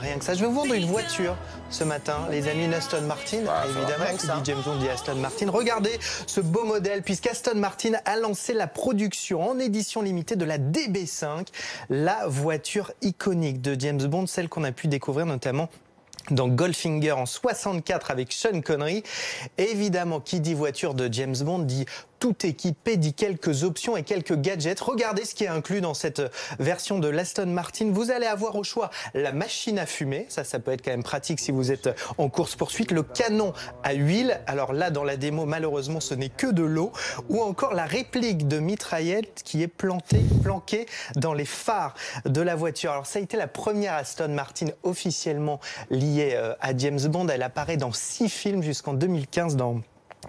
rien que ça. Je vais vous vendre une voiture ce matin, les amis, une Aston Martin. Évidemment, qui dit James Bond dit Aston Martin. Regardez ce beau modèle, puisqu'Aston Martin a lancé la production en édition limitée de la DB5, la voiture iconique de James Bond, celle qu'on a pu découvrir notamment dans Goldfinger en 64 avec Sean Connery. Évidemment, qui dit voiture de James Bond dit tout équipé, dit quelques options et quelques gadgets. Regardez ce qui est inclus dans cette version de l'Aston Martin. Vous allez avoir au choix la machine à fumer. Ça peut être quand même pratique si vous êtes en course-poursuite. Le canon à huile. Alors là, dans la démo, malheureusement, ce n'est que de l'eau. Ou encore la réplique de mitraillette qui est planquée dans les phares de la voiture. Alors ça a été la première Aston Martin officiellement liée à James Bond. Elle apparaît dans 6 films jusqu'en 2015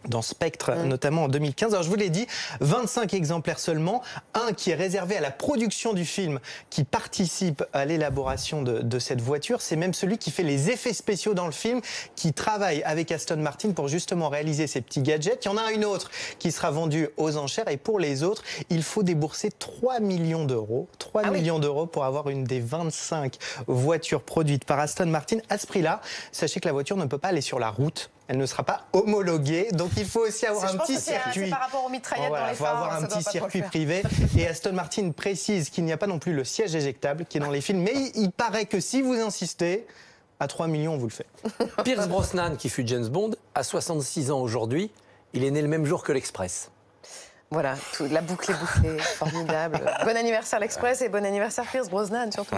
dans Spectre, notamment en 2015. Alors je vous l'ai dit, 25 exemplaires seulement, un qui est réservé à la production du film, qui participe à l'élaboration de cette voiture. C'est même celui qui fait les effets spéciaux dans le film, qui travaille avec Aston Martin pour justement réaliser ces petits gadgets. Il y en a une autre qui sera vendue aux enchères, et pour les autres, il faut débourser 3 millions d'euros. 3 millions d'euros pour avoir une des 25 voitures produites par Aston Martin. À ce prix-là, sachez que la voiture ne peut pas aller sur la route. Elle ne sera pas homologuée, donc il faut aussi avoir un petit circuit. C'est par rapport aux mitraillettes dans les Il faut phares, avoir un petit circuit privé. Et Aston Martin précise qu'il n'y a pas non plus le siège éjectable qui est dans les films, mais il paraît que si vous insistez, à 3 millions, on vous le fait. Pierce Brosnan, qui fut James Bond, a 66 ans aujourd'hui. Il est né le même jour que l'Express. Voilà, la boucle est bouclée, formidable. Bon anniversaire l'Express et bon anniversaire Pierce Brosnan surtout.